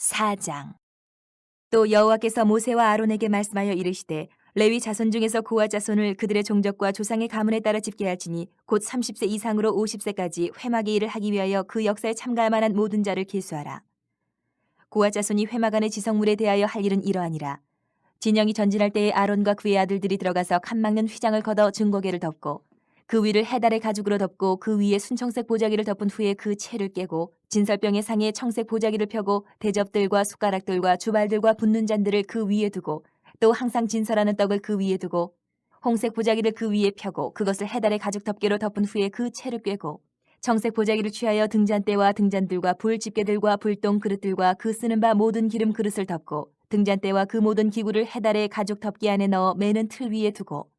4장. 또 여호와께서 모세와 아론에게 말씀하여 이르시되 레위 자손 중에서 고아 자손을 그들의 종족과 조상의 가문에 따라 집계할지니 곧 30세 이상으로 50세까지 회막의 일을 하기 위하여 그 역사에 참가할 만한 모든 자를 계수하라. 고아 자손이 회막 안의 지성물에 대하여 할 일은 이러하니라. 진영이 전진할 때에 아론과 그의 아들들이 들어가서 칸 막는 휘장을 걷어 증거계를 덮고 그 위를 해달의 가죽으로 덮고 그 위에 순청색 보자기를 덮은 후에 그 채를 깨고 진설병의 상에 청색 보자기를 펴고 대접들과 숟가락들과 주발들과 붓는 잔들을 그 위에 두고 또 항상 진설하는 떡을 그 위에 두고 홍색 보자기를 그 위에 펴고 그것을 해달의 가죽 덮개로 덮은 후에 그 채를 꿰고 청색 보자기를 취하여 등잔대와 등잔들과 불 집게들과 불똥 그릇들과 그 쓰는 바 모든 기름 그릇을 덮고 등잔대와 그 모든 기구를 해달의 가죽 덮개 안에 넣어 매는 틀 위에 두고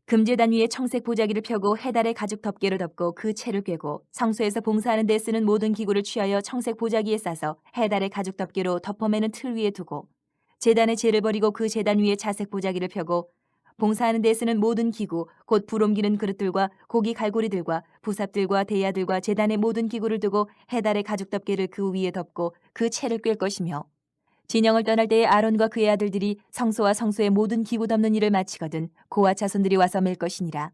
금제단 위에 청색 보자기를 펴고 해달의 가죽 덮개를 덮고 그 채를 꿰고 성소에서 봉사하는 데 쓰는 모든 기구를 취하여 청색 보자기에 싸서 해달의 가죽 덮개로 덮어매는 틀 위에 두고 제단에 재를 버리고 그 제단 위에 자색 보자기를 펴고 봉사하는 데 쓰는 모든 기구 곧 불 옮기는 그릇들과 고기 갈고리들과 부삽들과 대야들과 제단의 모든 기구를 두고 해달의 가죽 덮개를 그 위에 덮고 그 채를 꿰 것이며 진영을 떠날 때에 아론과 그의 아들들이 성소와 성소의 모든 기구 덮는 일을 마치거든 고아 자손들이 와서 맬 것이니라.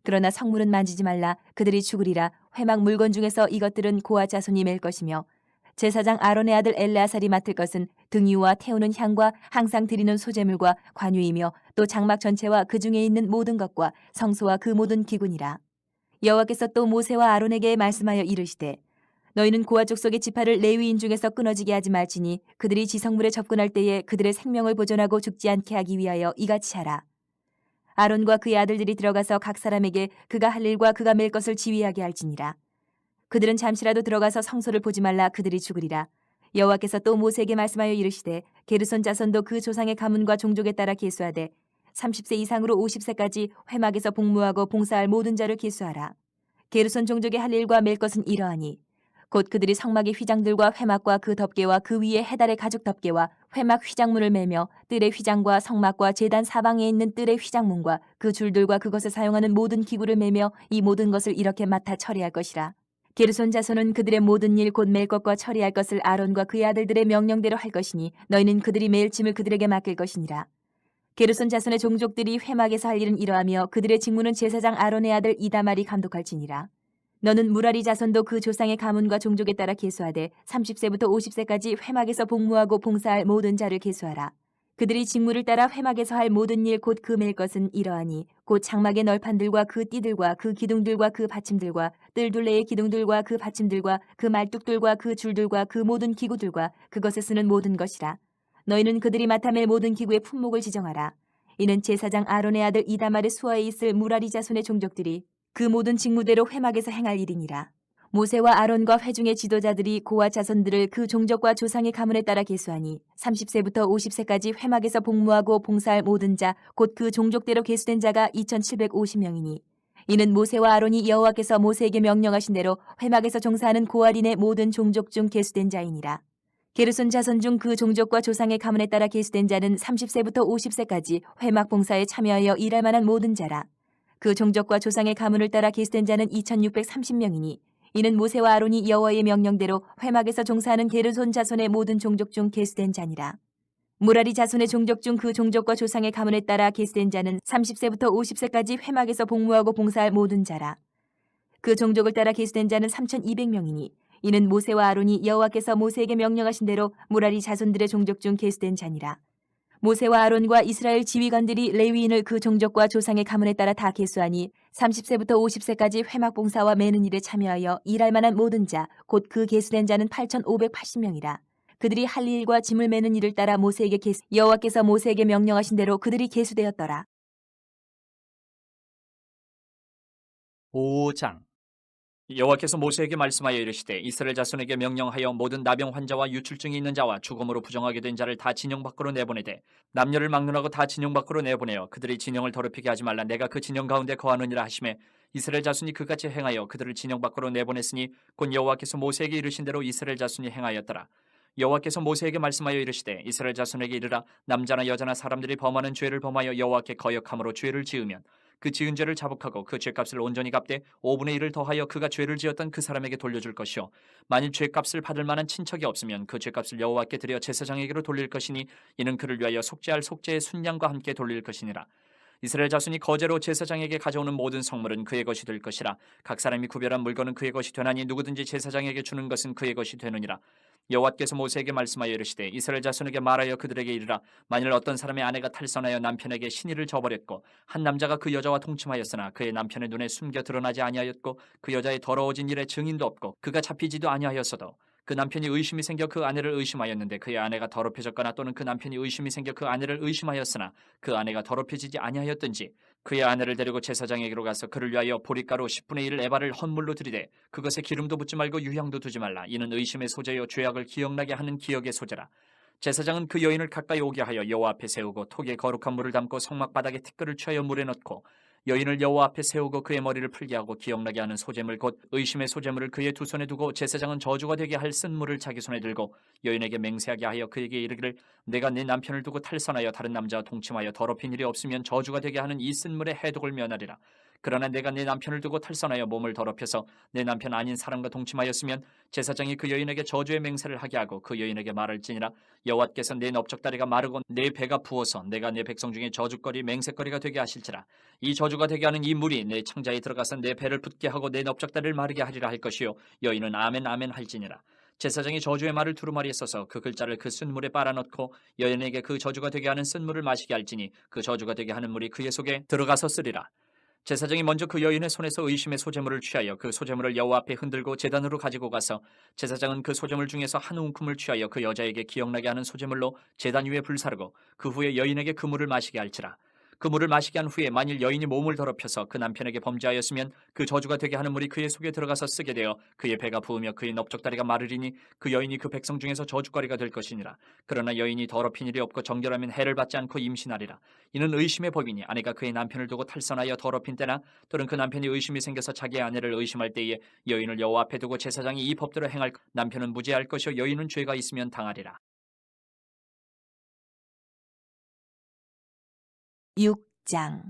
그러나 성물은 만지지 말라. 그들이 죽으리라. 회막 물건 중에서 이것들은 고아 자손이 맬 것이며 제사장 아론의 아들 엘레아살이 맡을 것은 등유와 태우는 향과 항상 드리는 소제물과 관유이며 또 장막 전체와 그 중에 있는 모든 것과 성소와 그 모든 기구니라. 여호와께서 또 모세와 아론에게 말씀하여 이르시되 너희는 고아 족속의 지파를 레위인 중에서 끊어지게 하지 말지니 그들이 지성물에 접근할 때에 그들의 생명을 보존하고 죽지 않게 하기 위하여 이같이 하라. 아론과 그의 아들들이 들어가서 각 사람에게 그가 할 일과 그가 맬 것을 지휘하게 할지니라. 그들은 잠시라도 들어가서 성소를 보지 말라. 그들이 죽으리라. 여호와께서 또 모세에게 말씀하여 이르시되 게르손 자손도 그 조상의 가문과 종족에 따라 계수하되 30세 이상으로 50세까지 회막에서 복무하고 봉사할 모든 자를 계수하라. 게르손 종족의 할 일과 맬 것은 이러하니 곧 그들이 성막의 휘장들과 회막과 그 덮개와 그 위에 해달의 가죽 덮개와 회막 휘장문을 매며 뜰의 휘장과 성막과 제단 사방에 있는 뜰의 휘장문과 그 줄들과 그것을 사용하는 모든 기구를 매며 이 모든 것을 이렇게 맡아 처리할 것이라. 게르손 자손은 그들의 모든 일 곧 맬 것과 처리할 것을 아론과 그의 아들들의 명령대로 할 것이니 너희는 그들이 매일 짐을 그들에게 맡길 것이니라. 게르손 자손의 종족들이 회막에서 할 일은 이러하며 그들의 직무는 제사장 아론의 아들 이다말이 감독할지니라. 너는 무라리 자손도 그 조상의 가문과 종족에 따라 계수하되 30세부터 50세까지 회막에서 복무하고 봉사할 모든 자를 계수하라. 그들이 직무를 따라 회막에서 할 모든 일 곧 그 맬 것은 이러하니 곧 장막의 널판들과 그 띠들과 그 기둥들과 그 받침들과 뜰 둘레의 기둥들과 그 받침들과 그 말뚝들과 그 줄들과 그 모든 기구들과 그것에 쓰는 모든 것이라. 너희는 그들이 맡아 맬 모든 기구의 품목을 지정하라. 이는 제사장 아론의 아들 이다말의 수하에 있을 무라리 자손의 종족들이 그 모든 직무대로 회막에서 행할 일이니라. 모세와 아론과 회중의 지도자들이 고아 자손들을 그 종족과 조상의 가문에 따라 계수하니 30세부터 50세까지 회막에서 복무하고 봉사할 모든 자 곧 그 종족대로 계수된 자가 2750명이니 이는 모세와 아론이 여호와께서 모세에게 명령하신 대로 회막에서 종사하는 고아린의 모든 종족 중 계수된 자이니라. 게르손 자손 중 그 종족과 조상의 가문에 따라 계수된 자는 30세부터 50세까지 회막 봉사에 참여하여 일할 만한 모든 자라. 그 종족과 조상의 가문을 따라 계수된 자는 2630명이니 이는 모세와 아론이 여호와의 명령대로 회막에서 종사하는 게르손 자손의 모든 종족 중 계수된 자니라. 무라리 자손의 종족 중 그 종족과 조상의 가문에 따라 계수된 자는 30세부터 50세까지 회막에서 복무하고 봉사할 모든 자라. 그 종족을 따라 계수된 자는 3200명이니 이는 모세와 아론이 여호와께서 모세에게 명령하신 대로 무라리 자손들의 종족 중 계수된 자니라. 모세와 아론과 이스라엘 지휘관들이 레위인을 그 종족과 조상의 가문에 따라 다 계수하니 30세부터 50세까지 회막 봉사와 매는 일에 참여하여 일할 만한 모든 자 곧 그 계수된 자는 8580명이라. 그들이 할 일과 짐을 매는 일을 따라 모세에게 여호와께서 모세에게 명령하신 대로 그들이 계수되었더라. 5장. 여호와께서 모세에게 말씀하여 이르시되 이스라엘 자손에게 명령하여 모든 나병 환자와 유출증이 있는 자와 죽음으로 부정하게 된 자를 다 진영 밖으로 내보내되 남녀를 막론하고 다 진영 밖으로 내보내어 그들이 진영을 더럽히게 하지 말라. 내가 그 진영 가운데 거하느니라 하시매 이스라엘 자손이 그같이 행하여 그들을 진영 밖으로 내보냈으니 곧 여호와께서 모세에게 이르신 대로 이스라엘 자손이 행하였더라. 여호와께서 모세에게 말씀하여 이르시되 이스라엘 자손에게 이르라. 남자나 여자나 사람들이 범하는 죄를 범하여 여호와께 거역함으로 죄를 지으면 그 지은 죄를 자복하고 그 죄값을 온전히 갚되 5분의 1을 더하여 그가 죄를 지었던 그 사람에게 돌려줄 것이요 만일 죄값을 받을 만한 친척이 없으면 그 죄값을 여호와께 드려 제사장에게로 돌릴 것이니 이는 그를 위하여 속죄할 속죄의 순양과 함께 돌릴 것이니라. 이스라엘 자손이 거제로 제사장에게 가져오는 모든 성물은 그의 것이 될 것이라. 각 사람이 구별한 물건은 그의 것이 되나니 누구든지 제사장에게 주는 것은 그의 것이 되느니라. 여호와께서 모세에게 말씀하여 이르시되 이스라엘 자손에게 말하여 그들에게 이르라. 만일 어떤 사람의 아내가 탈선하여 남편에게 신의를 저버렸고 한 남자가 그 여자와 동침하였으나 그의 남편의 눈에 숨겨 드러나지 아니하였고 그 여자의 더러워진 일에 증인도 없고 그가 잡히지도 아니하였어도 그 남편이 의심이 생겨 그 아내를 의심하였는데 그의 아내가 더럽혀졌거나 또는 그 남편이 의심이 생겨 그 아내를 의심하였으나 그 아내가 더럽혀지지 아니하였든지 그의 아내를 데리고 제사장에게로 가서 그를 위하여 보리가루 10분의 1 에바를 헌물로 드리되 그것에 기름도 붓지 말고 유향도 두지 말라. 이는 의심의 소재요 죄악을 기억나게 하는 기억의 소재라. 제사장은 그 여인을 가까이 오게 하여 여호와 앞에 세우고 톡에 거룩한 물을 담고 성막 바닥에 티끌을 취하여 물에 넣고 여인을 여호와 앞에 세우고 그의 머리를 풀게 하고 기억나게 하는 소재물 곧 의심의 소재물을 그의 두 손에 두고 제사장은 저주가 되게 할 쓴물을 자기 손에 들고 여인에게 맹세하게 하여 그에게 이르기를 내가 네 남편을 두고 탈선하여 다른 남자와 동침하여 더럽힌 일이 없으면 저주가 되게 하는 이 쓴물의 해독을 면하리라. 그러나 내가 내 남편을 두고 탈선하여 몸을 더럽혀서 내 남편 아닌 사람과 동침하였으면 제사장이 그 여인에게 저주의 맹세를 하게 하고 그 여인에게 말할지니라. 여호와께서 내 넓적다리가 마르고 내 배가 부어서 내가 내 백성 중에 저주거리 맹세거리가 되게 하실지라. 이 저주가 되게 하는 이 물이 내 창자에 들어가서 내 배를 붓게 하고 내 넓적다리를 마르게 하리라 할 것이요 여인은 아멘 아멘 할지니라. 제사장이 저주의 말을 두루마리에 써서 그 글자를 그 쓴물에 빨아넣고 여인에게 그 저주가 되게 하는 쓴물을 마시게 할지니 그 저주가 되게 하는 물이 그의 속에 들어가서 쓰리라. 제사장이 먼저 그 여인의 손에서 의심의 소재물을 취하여 그 소재물을 여호와 앞에 흔들고 제단으로 가지고 가서 제사장은 그 소재물 중에서 한 움큼을 취하여 그 여자에게 기억나게 하는 소재물로 제단 위에 불사르고 그 후에 여인에게 그 물을 마시게 할지라. 그 물을 마시게 한 후에 만일 여인이 몸을 더럽혀서 그 남편에게 범죄하였으면 그 저주가 되게 하는 물이 그의 속에 들어가서 쓰게 되어 그의 배가 부으며 그의 넓적다리가 마르리니 그 여인이 그 백성 중에서 저주거리가 될 것이니라. 그러나 여인이 더럽힌 일이 없고 정결하면 해를 받지 않고 임신하리라. 이는 의심의 법이니 아내가 그의 남편을 두고 탈선하여 더럽힌 때나 또는 그 남편이 의심이 생겨서 자기의 아내를 의심할 때에 여인을 여호와 앞에 두고 제사장이 이 법대로 행할 남편은 무죄할 것이요 여인은 죄가 있으면 당하리라. 6장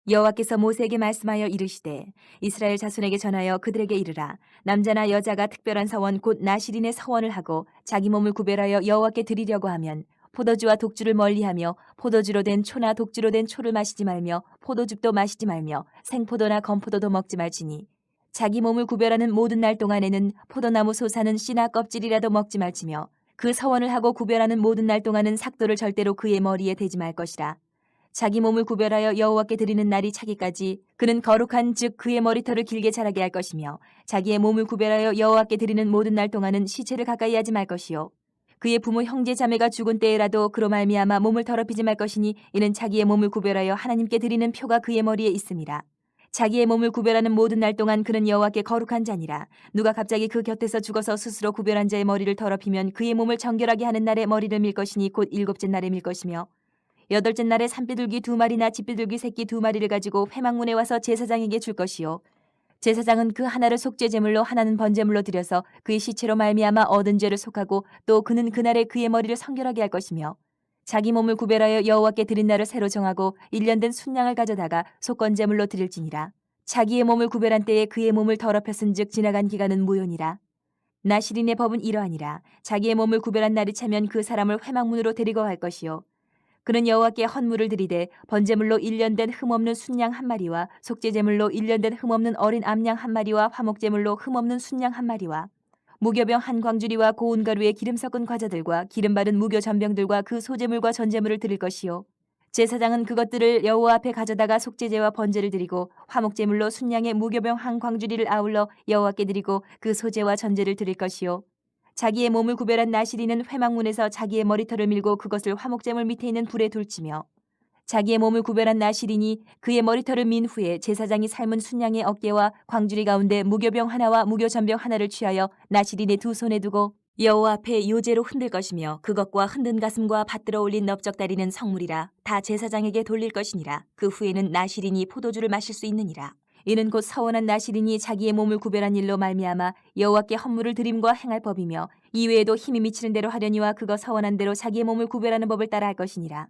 여호와께서 모세에게 말씀하여 이르시되 이스라엘 자손에게 전하여 그들에게 이르라. 남자나 여자가 특별한 서원 곧 나실인의 서원을 하고 자기 몸을 구별하여 여호와께 드리려고 하면 포도주와 독주를 멀리하며 포도주로 된 초나 독주로 된 초를 마시지 말며 포도즙도 마시지 말며 생포도나 건포도도 먹지 말지니 자기 몸을 구별하는 모든 날 동안에는 포도나무 솟아는 씨나 껍질이라도 먹지 말지며 그 서원을 하고 구별하는 모든 날 동안은 삭도를 절대로 그의 머리에 대지 말 것이라. 자기 몸을 구별하여 여호와께 드리는 날이 차기까지 그는 거룩한 즉 그의 머리털을 길게 자라게 할 것이며 자기의 몸을 구별하여 여호와께 드리는 모든 날 동안은 시체를 가까이 하지 말 것이요 그의 부모 형제 자매가 죽은 때에라도 그로 말미암아 몸을 더럽히지 말 것이니 이는 자기의 몸을 구별하여 하나님께 드리는 표가 그의 머리에 있음이라. 자기의 몸을 구별하는 모든 날 동안 그는 여호와께 거룩한 자니라. 누가 갑자기 그 곁에서 죽어서 스스로 구별한 자의 머리를 더럽히면 그의 몸을 정결하게 하는 날에 머리를 밀 것이니 곧 일곱째 날에 밀 것이며 여덟째 날에 산비둘기 2마리나 집비둘기 새끼 2마리를 가지고 회막문에 와서 제사장에게 줄 것이요 제사장은 그 하나를 속죄 제물로 하나는 번제물로 드려서 그의 시체로 말미암아 얻은 죄를 속하고 또 그는 그날에 그의 머리를 성결하게 할 것이며 자기 몸을 구별하여 여호와께 드린 날을 새로 정하고 1년 된 순양을 가져다가 속건제물로 드릴지니라. 자기의 몸을 구별한 때에 그의 몸을 더럽혔은즉 지나간 기간은 무효니라. 나실인의 법은 이러하니라. 자기의 몸을 구별한 날이 차면 그 사람을 회막문으로 데리고 갈 것이요 그는 여호와께 헌물을 드리되 번제물로 1년 된 흠없는 순양 1마리와 속죄제물로 1년 된 흠없는 어린 암양 1마리와 화목제물로 흠없는 순양 1마리와 무교병 한 광주리와 고운 가루에 기름 섞은 과자들과 기름 바른 무교 전병들과 그 소제물과 전제물을 드릴 것이요 제사장은 그것들을 여호와 앞에 가져다가 속죄제와 번제를 드리고 화목제물로 순양의 무교병 한 광주리를 아울러 여호와께 드리고 그 소제와 전제를 드릴 것이요 자기의 몸을 구별한 나실인은 회막문에서 자기의 머리털을 밀고 그것을 화목제물 밑에 있는 불에 둘치며 자기의 몸을 구별한 나실인이 그의 머리털을 민 후에 제사장이 삶은 순양의 어깨와 광주리 가운데 무교병 하나와 무교전병 하나를 취하여 나실인의 두 손에 두고 여호와 앞에 요제로 흔들 것이며 그것과 흔든 가슴과 받들어 올린 넓적다리는 성물이라 다 제사장에게 돌릴 것이니라. 그 후에는 나실인이 포도주를 마실 수 있느니라. 이는 곧 서원한 나실인이 자기의 몸을 구별한 일로 말미암아 여호와께 헌물을 드림과 행할 법이며 이외에도 힘이 미치는 대로 하려니와 그거 서원한 대로 자기의 몸을 구별하는 법을 따라 할 것이니라.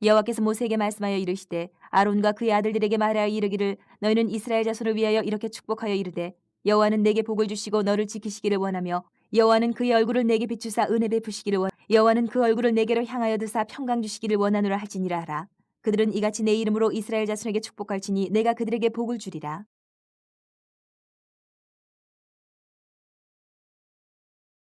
여호와께서 모세에게 말씀하여 이르시되 아론과 그의 아들들에게 말하여 이르기를 너희는 이스라엘 자손을 위하여 이렇게 축복하여 이르되 여호와는 내게 복을 주시고 너를 지키시기를 원하며 여호와는 그의 얼굴을 내게 비추사 은혜 베푸시기를 여호와는 그 얼굴을 내게로 향하여 드사 평강 주시기를 원하노라 할지니라 하라. 그들은 이같이 내 이름으로 이스라엘 자손에게 축복할지니 내가 그들에게 복을 주리라.